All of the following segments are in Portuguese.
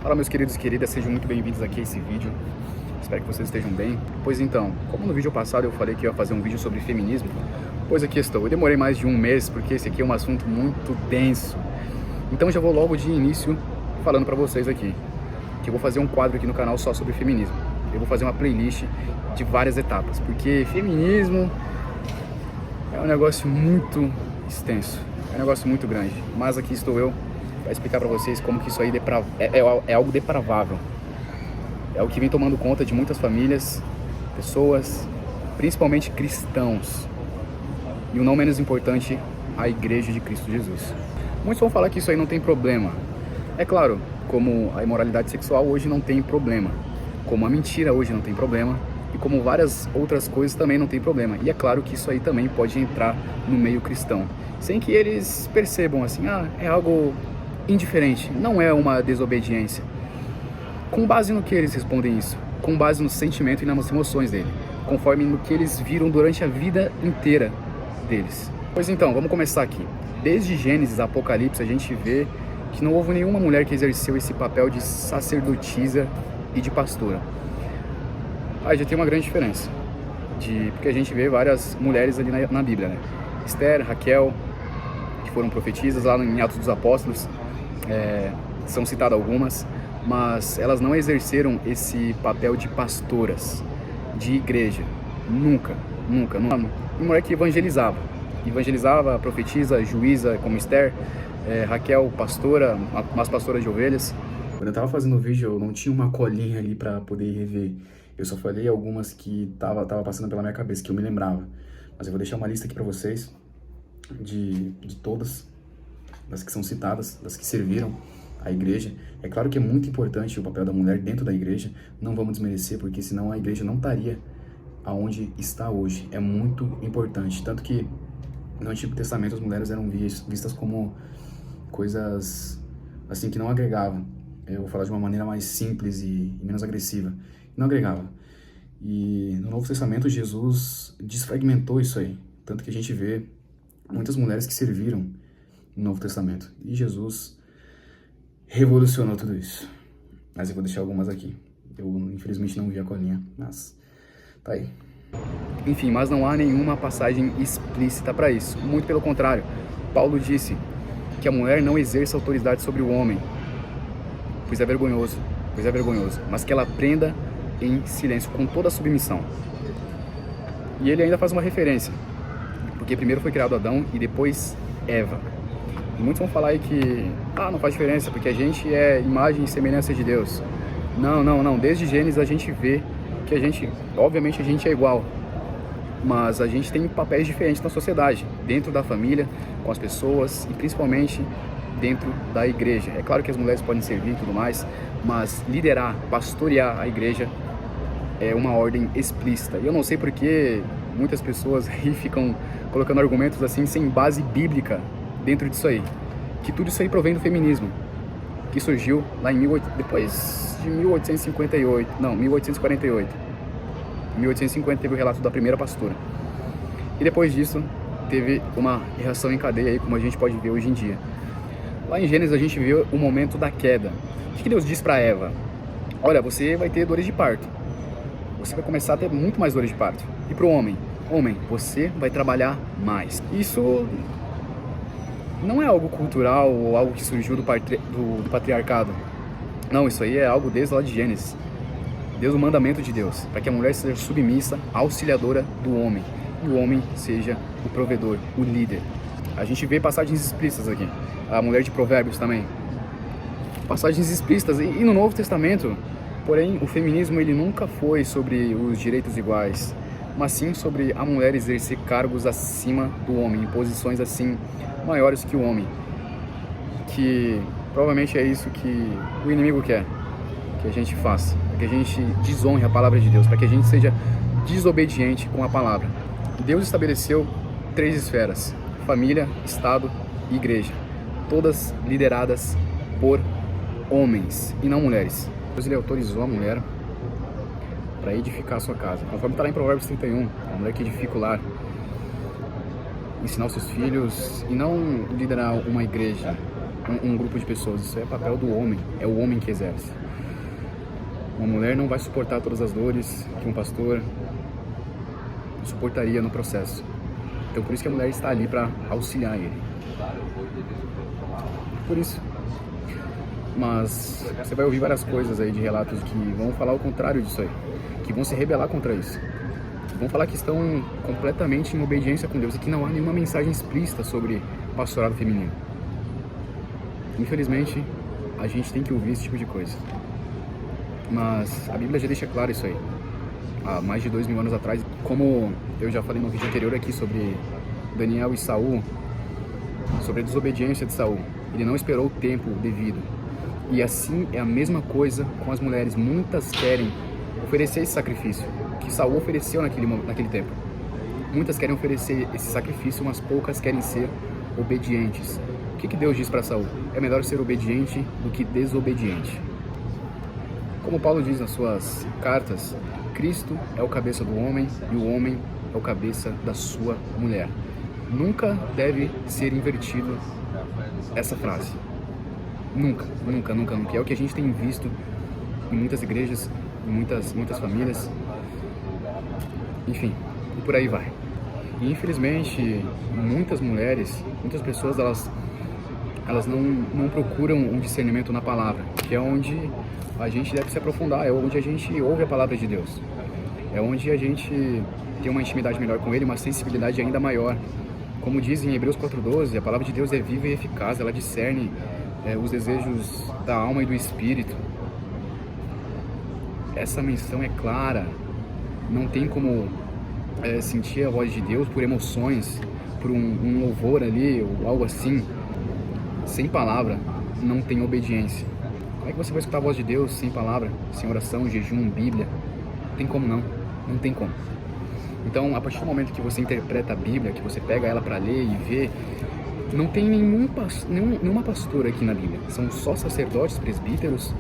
Fala, meus queridos e queridas, sejam muito bem-vindos aqui a esse vídeo. Espero que vocês estejam bem. Pois então, como no vídeo passado eu falei que ia fazer um vídeo sobre feminismo, pois aqui estou. Eu demorei mais de um mês porque esse aqui é um assunto muito denso. Então já vou logo de início falando pra vocês aqui que eu vou fazer um quadro aqui no canal só sobre feminismo. Eu vou fazer uma playlist de várias etapas, porque feminismo é um negócio muito extenso, é um negócio muito grande. Mas aqui estou eu para explicar para vocês como que isso aí é algo depravável. É o que vem tomando conta de muitas famílias, pessoas, principalmente cristãos. E o não menos importante, a Igreja de Cristo Jesus. Muitos vão falar que isso aí não tem problema. É claro, como a imoralidade sexual hoje não tem problema, como a mentira hoje não tem problema, e como várias outras coisas também não tem problema. E é claro que isso aí também pode entrar no meio cristão, sem que eles percebam assim, é algo indiferente, não é uma desobediência. Com base no que eles respondem isso? Com base no sentimento e nas emoções dele, conforme no que eles viram durante a vida inteira deles. Pois então, vamos começar aqui. Desde Gênesis a Apocalipse, a gente vê que não houve nenhuma mulher que exerceu esse papel de sacerdotisa e de pastora. Aí já tem uma grande diferença, porque a gente vê várias mulheres ali na Bíblia, né? Esther, Raquel, que foram profetisas lá em Atos dos Apóstolos, são citadas algumas, mas elas não exerceram esse papel de pastoras, de igreja, nunca. Uma mulher que evangelizava, profetisa, juíza, como Esther, Raquel, pastora, umas pastoras de ovelhas. Quando eu tava fazendo o vídeo, eu não tinha uma colinha ali pra poder rever. Eu só falei algumas que tava passando pela minha cabeça, que eu me lembrava. Mas eu vou deixar uma lista aqui pra vocês de todas, das que são citadas, das que serviram a igreja. É claro que é muito importante o papel da mulher dentro da igreja, não vamos desmerecer, porque senão a igreja não estaria aonde está hoje. É muito importante, tanto que no Antigo Testamento as mulheres eram vistas como coisas assim que não agregavam. Eu vou falar de uma maneira mais simples e menos agressiva. Não agregava. E no Novo Testamento Jesus desfragmentou isso aí, tanto que a gente vê muitas mulheres que serviram no Novo Testamento. E Jesus revolucionou tudo isso. Mas eu vou deixar algumas aqui. Eu infelizmente não vi a colinha, mas tá aí. Enfim, mas não há nenhuma passagem explícita para isso. Muito pelo contrário. Paulo disse que a mulher não exerça autoridade sobre o homem, pois é vergonhoso, mas que ela aprenda em silêncio, com toda a submissão. E ele ainda faz uma referência, porque primeiro foi criado Adão e depois Eva. E muitos vão falar aí que não faz diferença, porque a gente é imagem e semelhança de Deus. Não. Desde Gênesis a gente vê que obviamente a gente é igual, mas a gente tem papéis diferentes na sociedade, dentro da família, com as pessoas e principalmente dentro da igreja. É claro que as mulheres podem servir e tudo mais, mas liderar, pastorear a igreja é uma ordem explícita. E eu não sei porque muitas pessoas aí ficam colocando argumentos assim sem base bíblica dentro disso aí, que tudo isso aí provém do feminismo, que surgiu lá em depois de 1848, não, 1848. Em 1850 teve o relato da primeira pastora. E depois disso teve uma reação em cadeia aí, como a gente pode ver hoje em dia. Lá em Gênesis a gente vê o momento da queda. O que Deus diz para Eva? Olha, você vai ter dores de parto. Você vai começar a ter muito mais dores de parto. E para o homem? Homem, você vai trabalhar mais. Isso não é algo cultural ou algo que surgiu do patriarcado. Não, isso aí é algo desde lá de Gênesis. Deus, o mandamento de Deus, para que a mulher seja submissa, auxiliadora do homem. E o homem seja o provedor, o líder. A gente vê passagens explícitas aqui. A mulher de Provérbios também. Passagens explícitas. E no Novo Testamento, porém, o feminismo ele nunca foi sobre os direitos iguais, mas sim sobre a mulher exercer cargos acima do homem, em posições assim maiores que o homem. Que provavelmente é isso que o inimigo quer que a gente faça, para que a gente desonre a palavra de Deus, para que a gente seja desobediente com a palavra. Deus estabeleceu 3 esferas: família, Estado e igreja, todas lideradas por homens e não mulheres. Deus ele autorizou a mulher para edificar a sua casa, conforme está lá em Provérbios 31, a mulher que edifica o lar, ensinar os seus filhos e não liderar uma igreja, um grupo de pessoas, isso é papel do homem, é o homem que exerce. Uma mulher não vai suportar todas as dores que um pastor suportaria no processo. Então por isso que a mulher está ali para auxiliar ele. Por isso. Mas você vai ouvir várias coisas aí de relatos que vão falar o contrário disso aí, que vão se rebelar contra isso. Vão falar que estão completamente em obediência com Deus e que não há nenhuma mensagem explícita sobre pastorado feminino. Infelizmente, a gente tem que ouvir esse tipo de coisa. Mas a Bíblia já deixa claro isso aí. Há mais de 2000 anos atrás, como eu já falei no vídeo anterior aqui sobre Daniel e Saul, sobre a desobediência de Saul. Ele não esperou o tempo devido. E assim é a mesma coisa com as mulheres. Muitas querem oferecer esse sacrifício que Saul ofereceu naquele tempo. Muitas querem oferecer esse sacrifício, mas poucas querem ser obedientes. O que Deus diz para Saul? É melhor ser obediente do que desobediente. Como Paulo diz nas suas cartas, Cristo é o cabeça do homem e o homem é o cabeça da sua mulher. Nunca deve ser invertido essa frase. Nunca. É o que a gente tem visto em muitas igrejas, em muitas famílias. Enfim, e por aí vai. E infelizmente, muitas mulheres, muitas pessoas, elas não procuram um discernimento na palavra, que é onde a gente deve se aprofundar, é onde a gente ouve a palavra de Deus. É onde a gente tem uma intimidade melhor com Ele, uma sensibilidade ainda maior. Como diz em Hebreus 4:12, a palavra de Deus é viva e eficaz, ela discerne os desejos da alma e do espírito. Essa menção é clara, não tem como sentir a voz de Deus por emoções, por um louvor ali ou algo assim. Sem palavra, não tem obediência. Como é que você vai escutar a voz de Deus sem palavra, sem oração, jejum, Bíblia? Não tem como não tem como. Então, a partir do momento que você interpreta a Bíblia, que você pega ela para ler e ver, não tem nenhuma pastora aqui na Bíblia. São só sacerdotes, presbíteros,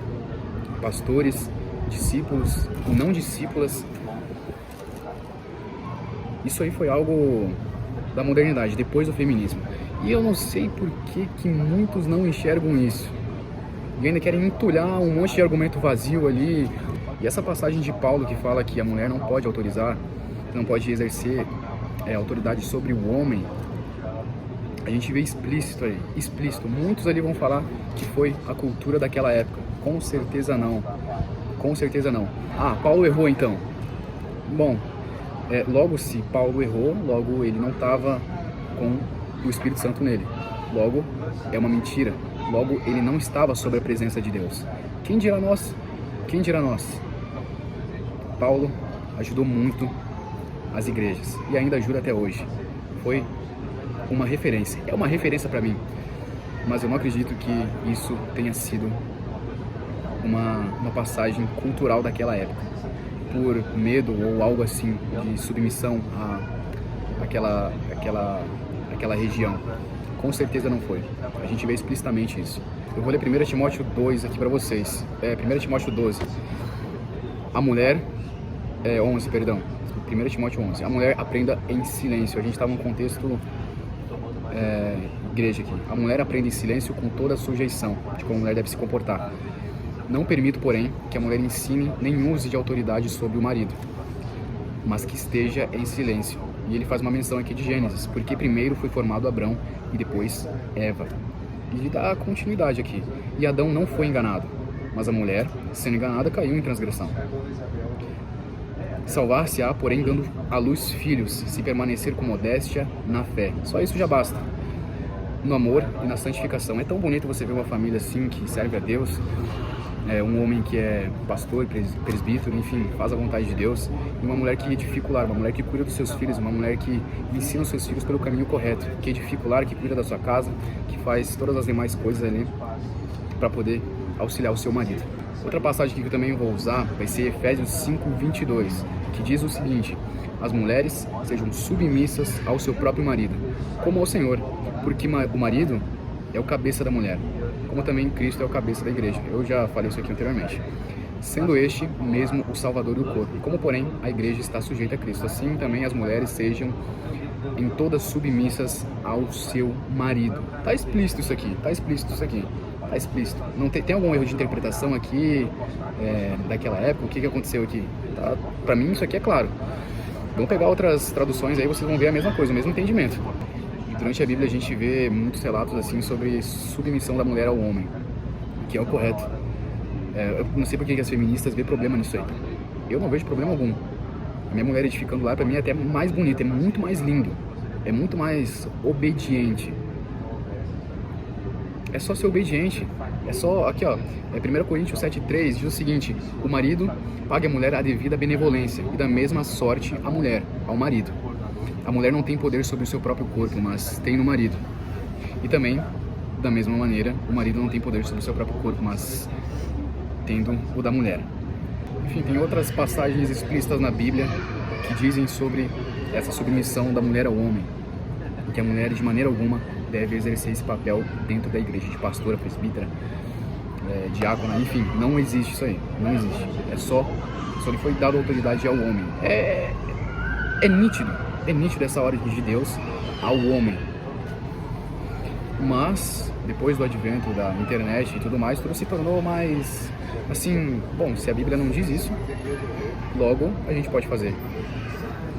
pastores, discípulos, não discípulas. Isso aí foi algo da modernidade, depois do feminismo. E eu não sei por que muitos não enxergam isso. E ainda querem entulhar um monte de argumento vazio ali. E essa passagem de Paulo que fala que a mulher não pode autorizar, não pode exercer autoridade sobre o homem, a gente vê explícito aí, explícito. Muitos ali vão falar que foi a cultura daquela época. Com certeza não. Com certeza não. Ah, Paulo errou então. Bom, logo se Paulo errou, logo ele não estava com o Espírito Santo nele. Logo, é uma mentira. Logo, ele não estava sob a presença de Deus. Quem dirá nós? Quem dirá nós? Paulo ajudou muito as igrejas e ainda ajuda até hoje. Foi uma referência. É uma referência para mim. Mas eu não acredito que isso tenha sido uma passagem cultural daquela época. Por medo ou algo assim de submissão àquela região. Com certeza não foi. A gente vê explicitamente isso. Eu vou ler 1 Timóteo 2 aqui para vocês. 1 Timóteo 12. A mulher... 11, perdão. 1 Timóteo 11. A mulher aprenda em silêncio. A gente estava num contexto igreja aqui. A mulher aprende em silêncio com toda a sujeição de como a mulher deve se comportar. Não permito, porém, que a mulher ensine nem use de autoridade sobre o marido, mas que esteja em silêncio. E ele faz uma menção aqui de Gênesis, porque primeiro foi formado Abrão e depois Eva. E ele dá continuidade aqui. E Adão não foi enganado, mas a mulher, sendo enganada, caiu em transgressão. Salvar-se-á, porém, dando à luz filhos, se permanecer com modéstia na fé. Só isso já basta. No amor e na santificação. É tão bonito você ver uma família assim, que serve a Deus, um homem que é pastor, presbítero, enfim, faz a vontade de Deus, e uma mulher que edifica o lar, uma mulher que cuida dos seus filhos, uma mulher que ensina os seus filhos pelo caminho correto, que edifica o lar, que cuida da sua casa, que faz todas as demais coisas ali para poder auxiliar o seu marido. Outra passagem que eu também vou usar vai ser Efésios 5:22, que diz o seguinte: as mulheres sejam submissas ao seu próprio marido, como ao Senhor, porque o marido é o cabeça da mulher, como também Cristo é o cabeça da igreja. Eu já falei isso aqui anteriormente. sendo este mesmo o Salvador do corpo. Como, porém, a igreja está sujeita a Cristo, assim também as mulheres sejam em todas submissas ao seu marido. Tá explícito isso aqui, tá explícito isso aqui, tá explícito. Não tem algum erro de interpretação aqui, daquela época, o que aconteceu aqui? Tá? Pra mim isso aqui é claro. Vamos pegar outras traduções aí, vocês vão ver a mesma coisa, o mesmo entendimento. E durante a Bíblia a gente vê muitos relatos assim sobre submissão da mulher ao homem, que é o correto. Eu não sei por que as feministas vê problema nisso aí. Eu não vejo problema algum. A minha mulher edificando lá, pra mim, é até mais bonita, é muito mais lindo, é muito mais obediente. É só ser obediente. É só, aqui ó, 1 Coríntios 7,3 diz o seguinte: o marido pague à mulher a devida benevolência, e da mesma sorte a mulher, ao marido. A mulher não tem poder sobre o seu próprio corpo, mas tem no marido. E também, da mesma maneira, o marido não tem poder sobre o seu próprio corpo, mas tendo o da mulher. Enfim, tem outras passagens explícitas na Bíblia que dizem sobre essa submissão da mulher ao homem, que a mulher de maneira alguma deve exercer esse papel dentro da igreja, de pastora, presbítera, diácona, enfim, não existe isso aí, não existe. Só lhe foi dada autoridade ao homem. É nítido essa ordem de Deus ao homem. Mas, depois do advento da internet e tudo mais, tudo se tornou mais, assim, bom, se a Bíblia não diz isso, logo a gente pode fazer.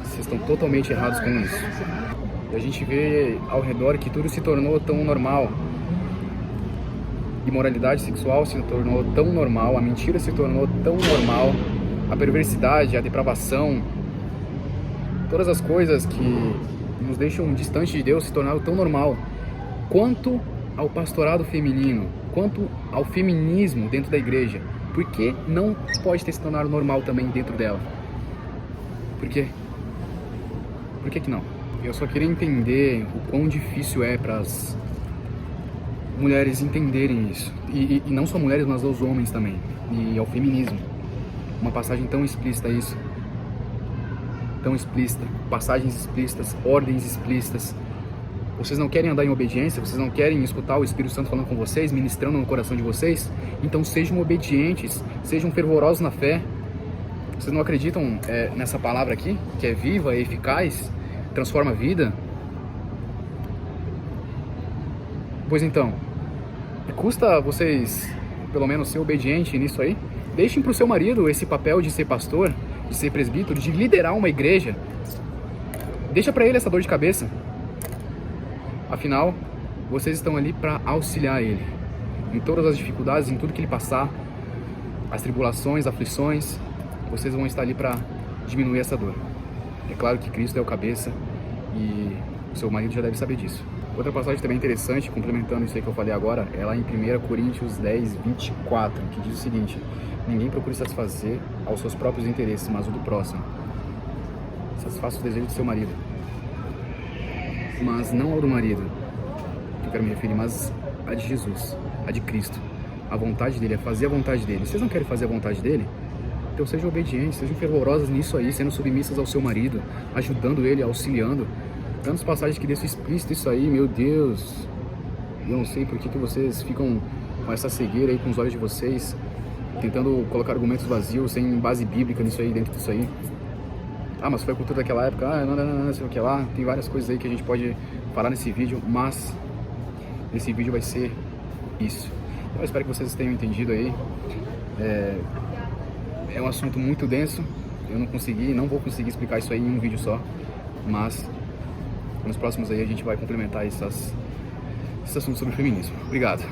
Vocês estão totalmente errados com isso. E a gente vê ao redor que tudo se tornou tão normal. Imoralidade sexual se tornou tão normal, a mentira se tornou tão normal, a perversidade, a depravação, todas as coisas que nos deixam distante de Deus se tornaram tão normal. Quanto ao pastorado feminino, quanto ao feminismo dentro da igreja, por que não pode ter se tornado normal também dentro dela? Por quê? Por que não? Eu só queria entender o quão difícil é para as mulheres entenderem isso. E não só mulheres, mas os homens também. E ao feminismo. Uma passagem tão explícita isso. Tão explícita. Passagens explícitas, ordens explícitas. Vocês não querem andar em obediência? Vocês não querem escutar o Espírito Santo falando com vocês, ministrando no coração de vocês? Então sejam obedientes, sejam fervorosos na fé. Vocês não acreditam nessa palavra aqui, que é viva, é eficaz, transforma a vida? Pois então, custa vocês, pelo menos, ser obediente nisso aí? Deixem para o seu marido esse papel de ser pastor, de ser presbítero, de liderar uma igreja. Deixa para ele essa dor de cabeça. Afinal, vocês estão ali para auxiliar ele em todas as dificuldades, em tudo que ele passar, as tribulações, aflições, vocês vão estar ali para diminuir essa dor. É claro que Cristo é o cabeça e o seu marido já deve saber disso. Outra passagem também interessante, complementando isso aí que eu falei agora, é lá em 1 Coríntios 10, 24, que diz o seguinte: ninguém procure satisfazer aos seus próprios interesses, mas o do próximo. Satisfaça o desejo do seu marido, mas não ao do marido, que eu quero me referir, mas a de Jesus, a de Cristo. A vontade dele é fazer a vontade dele. Vocês não querem fazer a vontade dele? Então sejam obedientes, sejam fervorosas nisso aí, sendo submissas ao seu marido, ajudando ele, auxiliando. Tantas passagens que deixam explícito isso aí, meu Deus. Eu não sei por que vocês ficam com essa cegueira aí com os olhos de vocês, tentando colocar argumentos vazios, sem base bíblica nisso aí, dentro disso aí. Ah, mas foi a cultura daquela época, não sei o que lá. Tem várias coisas aí que a gente pode falar nesse vídeo, mas esse vídeo vai ser isso. Eu espero que vocês tenham entendido aí. É um assunto muito denso, eu não vou conseguir explicar isso aí em um vídeo só, mas nos próximos aí a gente vai complementar esse assunto sobre feminismo. Obrigado.